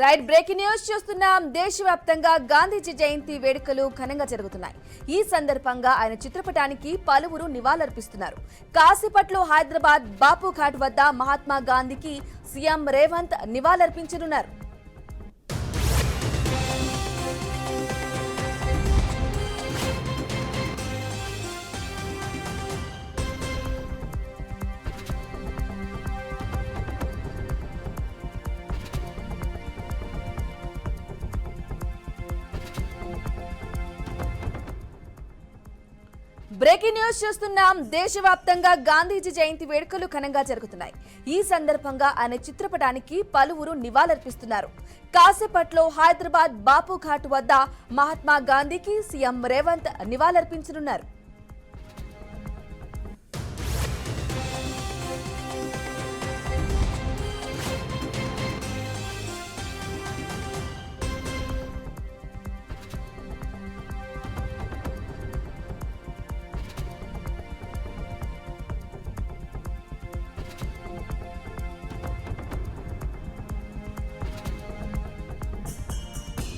Right breaking news చూస్తున్నాం. దేశవ్యాప్తంగా గాంధీజీ జయంతి వేడుకలు ఘనంగా జరుగుతున్నాయి. ఈ సందర్భంగా ఆయన చిత్రపటానికి పలువురు నివాళులర్పిస్తున్నారు. కాసేపట్లో హైదరాబాద్ బాపు ఘాట్ వద్ద మహాత్మా గాంధీకి సీఎం రేవంత్ నివాళులర్పించనున్నారు. బ్రేకింగ్ న్యూస్ చూస్తున్నాం. దేశవ్యాప్తంగా గాంధీజీ జయంతి వేడుకలు ఘనంగా జరుగుతున్నాయి. ఈ సందర్భంగా ఆయన చిత్రపటానికి పలువురు నివాళులర్పిస్తున్నారు. కాసేపట్లో హైదరాబాద్ బాపు ఘాట్ వద్ద మహాత్మా గాంధీకి సీఎం రేవంత్ నివాళులర్పించనున్నారు.